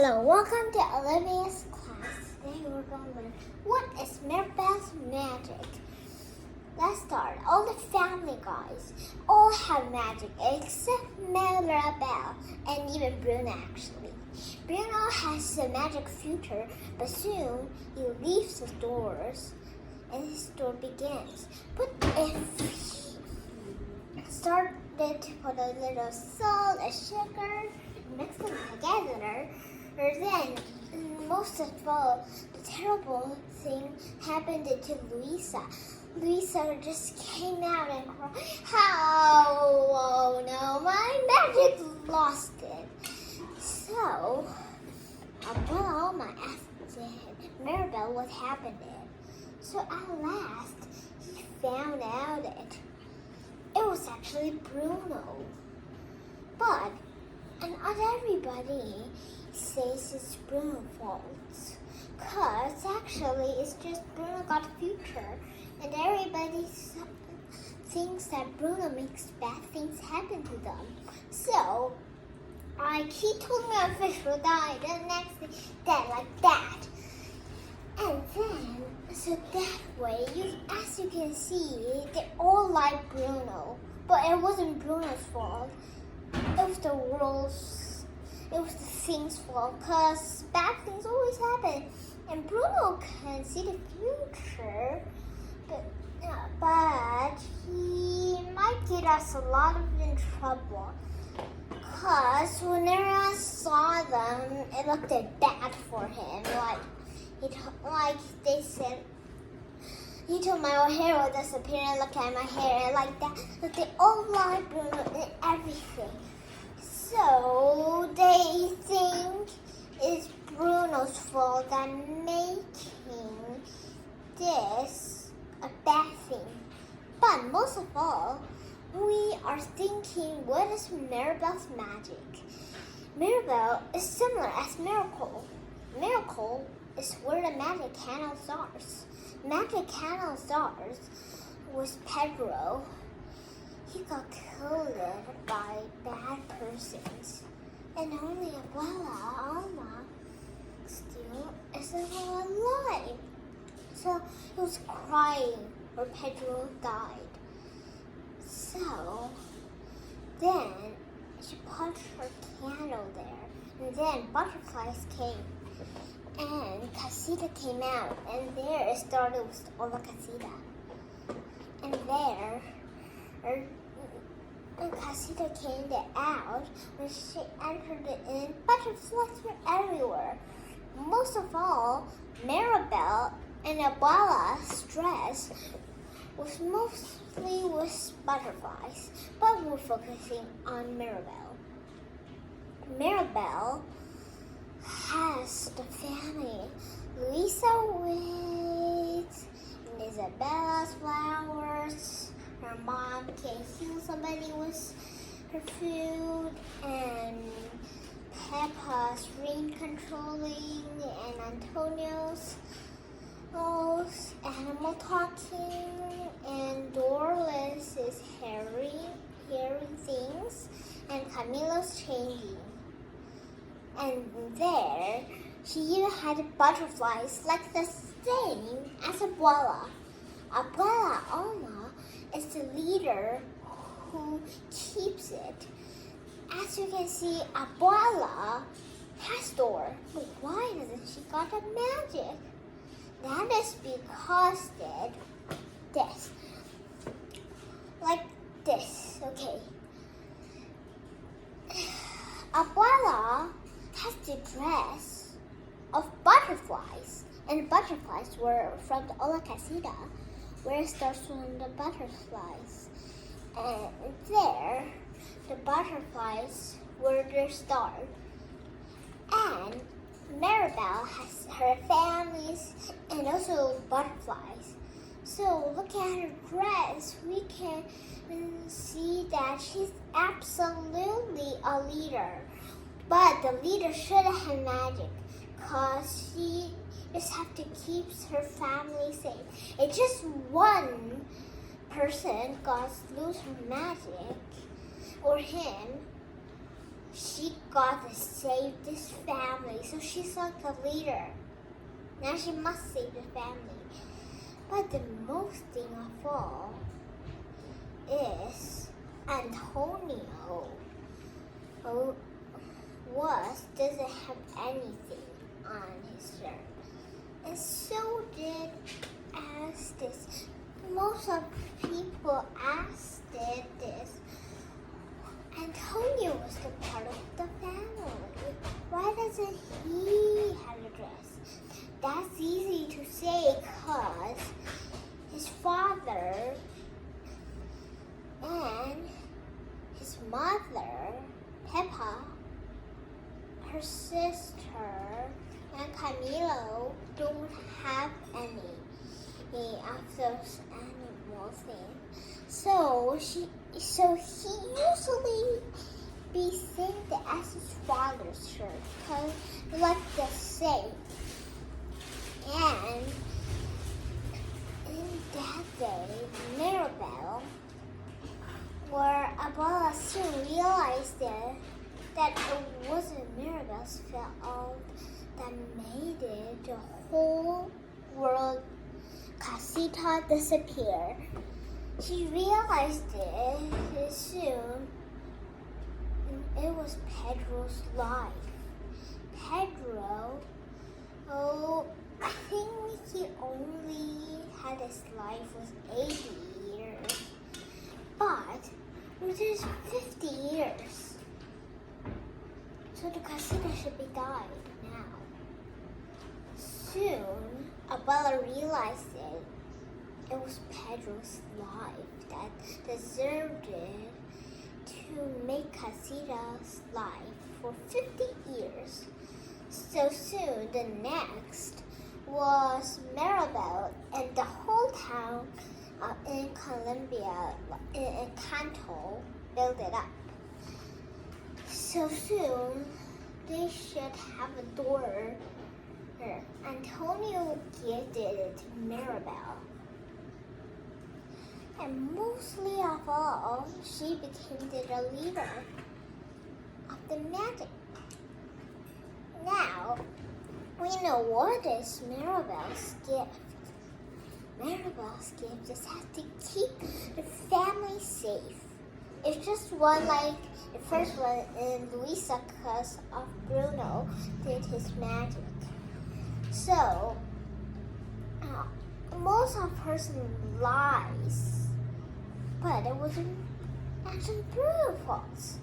Hello, welcome to Olivia's class. Today we're going to learn what is Mirabell's magic. Let's start. All the family guys all have magic except Mirabell and even Bruno actually. Bruno has a magic future, but soon he leaves the doors and his story begins. But if he started to put a little salt and sugar, mix them together, then, most of all, the terrible thing happened to Luisa. Luisa just came out and cried, oh no, my magic lost it. So, Alma asked Mirabell what happened. So at last, he found out it was actually Bruno. But, and not everybody says it's Bruno's fault. Cause actually it's just Bruno got a future and everybody thinks that Bruno makes bad things happen to them. So he told me a fish will die, the next thing that like that. And then so that way as you can see they all like Bruno. But it wasn't Bruno's fault. It was the thing's fault, because bad things always happen. And Bruno can see the future, but he might get us a lot in trouble. Because whenever I saw them, it looked bad for him. Like they said, he told my hair will disappear and look at my hair like that. But they all like Bruno and everything. So they think it's Bruno's fault that making this a bad thing. But most of all, we are thinking, what is Mirabell's magic? Mirabell is similar as Miracle. Miracle is where the magic canal starts. Magic canal starts with Pedro. He got killed by bad persons, and only Alma still isn't alive. So he was crying where Pedro died. So then she put her candle there, and then butterflies came, and Casita came out, and there it started with Ola Casita, and there. And Casita came out when she entered it in. Butterflies were everywhere. Most of all, Mirabell and Abuela's dress was mostly with butterflies, but we're focusing on Mirabell. Mirabell has the family. Luisa with Isabella's flowers. Her mom can heal somebody with her food, and Peppa's rain controlling, and Antonio's animal talking, and Doris is hearing things, and Camilo's changing. And there, she even had butterflies like the same as Abuela. Abuela Alma is the leader who keeps it. As you can see, Abuela has door, but why doesn't she got the magic? That is because this, like this, okay. Abuela has the dress of butterflies, and butterflies were from the Ola Casita, where it starts from the butterflies. And there, the butterflies were their start. And Mirabell has her families and also butterflies. So look at her dress. We can see that she's absolutely a leader. But the leader shouldn't have magic, because she just have to keep her family safe. It's just one person got lose her magic, or him, she got to save this family. So she's like a leader. Now she must save the family. But the most thing of all is Antonio doesn't have anything on his shirt. And so did Astis. Most of people asked this. Antonio was the part of the family. Why doesn't he have a dress? That's easy to say because his father and his mother, Peppa, her sister, and Camilo don't have any of those animal things. So he usually be seen as his father's shirt because they like the same. And in that day, Mirabell, where Abuela soon realized that it wasn't Mirabell's fault that made it, the whole world casita disappear. She realized it soon. It was Pedro's life. Pedro, I think he only had his life was 80 years, but it is 50 years. So the casita should be died now. Soon, Abuela realized it was Pedro's life that deserved it to make Casita's life for 50 years. So soon, the next was Mirabell and the whole town in Colombia, in Canto, built it up. So soon, they should have a daughter. Antonio gifted it to Mirabell. And mostly of all, she became the leader of the magic. Now, we know what is Mirabell's gift. Mirabell's gift just has to keep the family safe. It's just one like the first one in Luisa because of Bruno did his magic. So, most of person lies, but it wasn't actually Bruno's fault.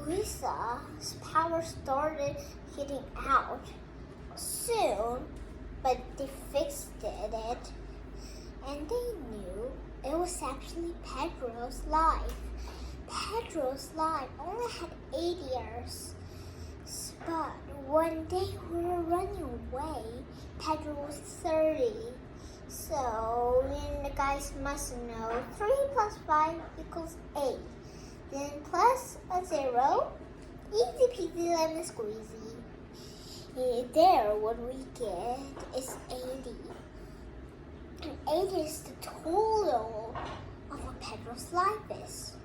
Luisa's power started getting out soon, but they fixed it, and they knew it was actually Pedro's life. Pedro's life only had 8 years, but when they were running away, Pedro was 30. So the guys must know 3 plus 5 equals 8. Then plus a 0, easy peasy lemon squeezy. There, what we get is 80. And 80 is the total of what Pedro's life is.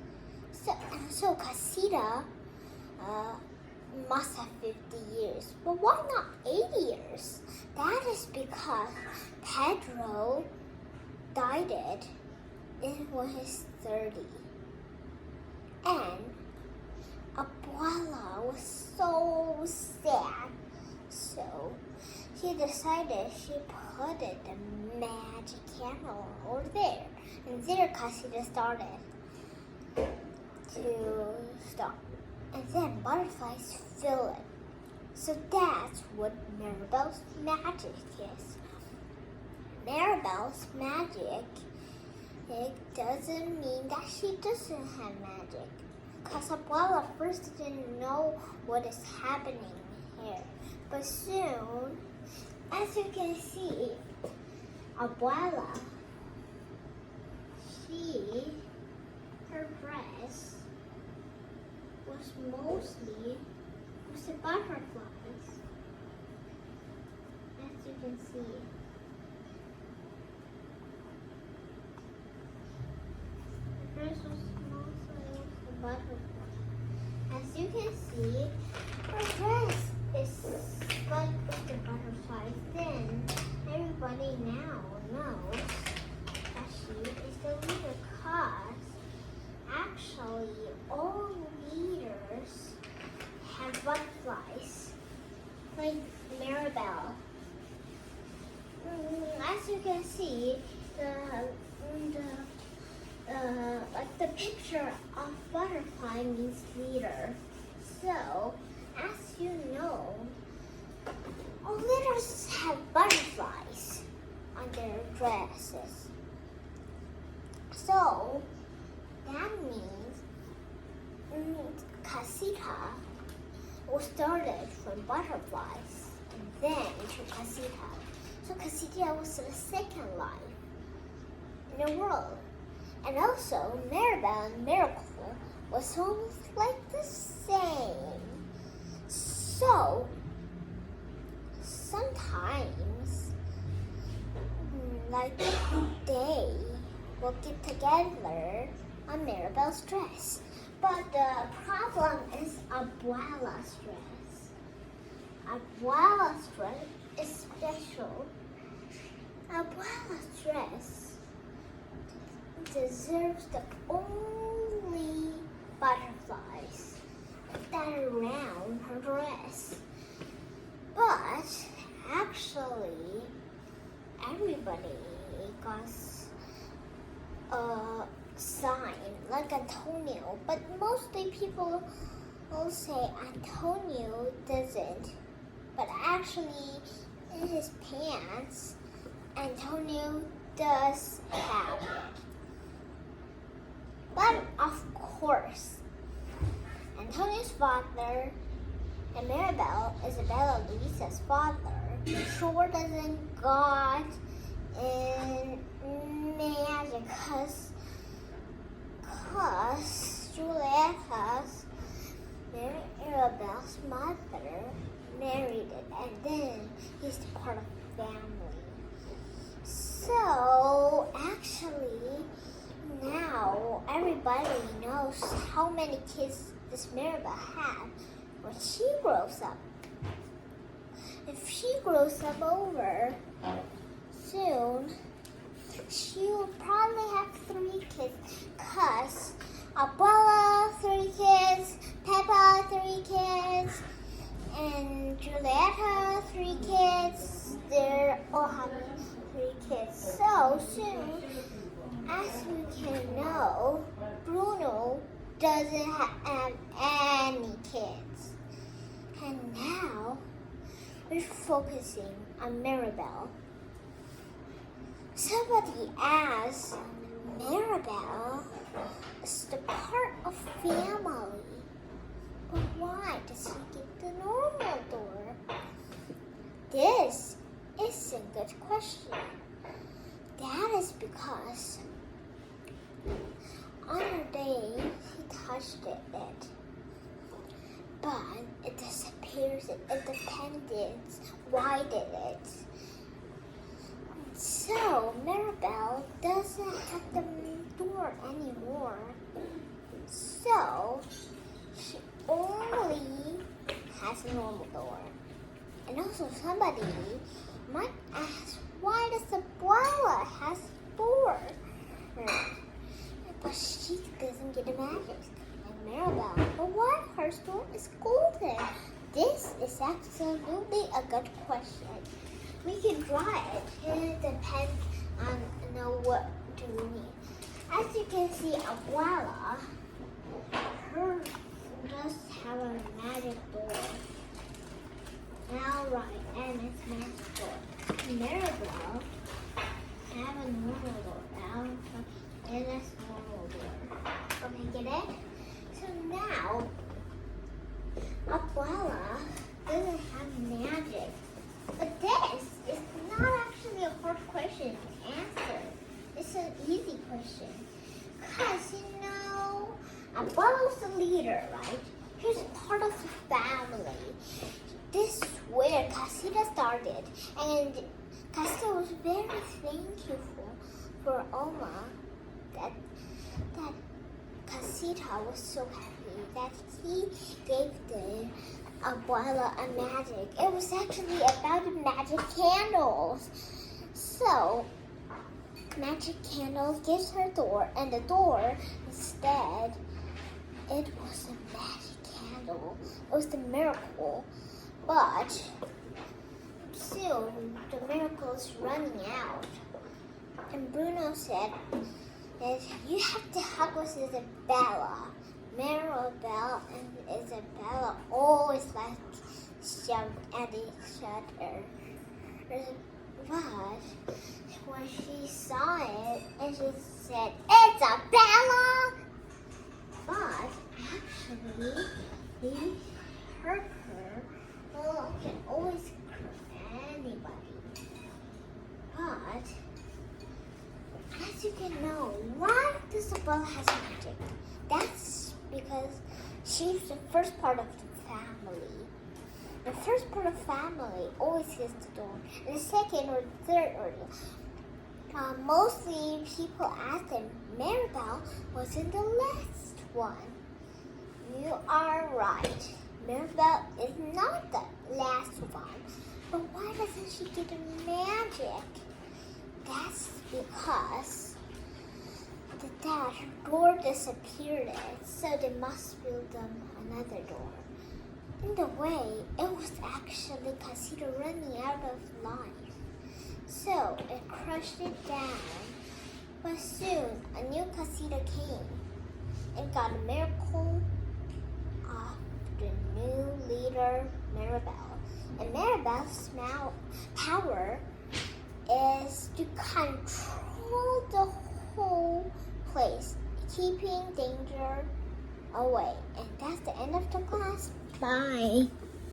So Casita must have 50 years. But why not 80 years? That is because Pedro died when he was 30. And Abuela was so sad. So she decided she put the magic candle over there. And there Casita started to stop. And then butterflies fill it. So that's what Mirabell's magic is. Mirabell's magic, it doesn't mean that she doesn't have magic. Because Abuela first didn't know what is happening here. But soon, as you can see, Abuela, her dress was mostly the butterflies, as you can see. The dress was mostly the butterflies. As you can see, like Mirabell. As you can see, like the picture of butterfly means leader. So, as you know, all leaders have butterflies on their dresses. So, that means casita was started from butterflies and then into casita. So casita was the second life in the world. And also, Mirabell and Miracle was almost like the same. So, sometimes, like they will get together on Mirabell's dress. But the problem is Abuela's dress. Abuela's dress is special. Abuela's dress deserves the only butterflies that are around her dress. But actually, everybody got a sign like Antonio, but mostly people will say Antonio doesn't. But actually, in his pants, Antonio does have it. But of course, Antonio's father and Mirabell, Isabella Luisa's father, sure doesn't got in magic because Julieta's, Mirabell's mother, married it, and then he's part of the family. So actually, now everybody knows how many kids this Mirabell had when she grows up. If she grows up over soon, she will probably have 3 kids, cause Abuela 3 kids, Peppa 3 kids, and Julieta 3 kids. They're all having 3 kids. So soon, as we can know, Bruno doesn't have any kids. And now we're focusing on Mirabell. Somebody asked, Mirabell is the part of family, but why does he get the normal door? This is a good question. That is because on a day he touched it, but it disappears. It depends why did it. So Mirabell doesn't have the door anymore. So she only has a normal door. And also somebody might ask, why does Abuela has a door? But she doesn't get a magic. And Mirabell, but why her store is golden? This is absolutely a good question. We can draw it. It depends on what do we need. As you can see, Abuela, her does have a magic door. All right, and it's magic door. Mirabell have a normal door. And it's normal door. Okay, get it? So now, Abuela doesn't have magic. But this is not actually a hard question to answer. It's an easy question. Because, Abuela's the leader, right? He's part of the family. This is where Casita started. And Casita was very thankful for Oma that Casita was so happy that he gave the Abuela a magic. It was actually about the magic candles. So, magic candles gives her door, and the door, instead, it was a magic candle. It was the miracle. But soon the miracle's running out. And Bruno said that you have to hug with Isabella. Mirabell and Isabella always like jumped at each other. But when she saw it, and she said, Isabella! But actually, he hurt her. Well, I can always hurt anybody. But, as you can know, why does Isabella has magic? That's because she's the first part of the family. The first part of family always gets the door. And the second or third order. Mostly people ask them, Mirabell wasn't the last one. You are right. Mirabell is not the last one. But why doesn't she get the magic? That's because her door disappeared, so they must build them another door. In the way, it was actually Casita running out of life. So it crushed it down. But soon, a new Casita came and got a miracle of the new leader, Mirabell. And Mirabell's power is to control the whole place, keeping danger away. And that's the end of the class. Bye.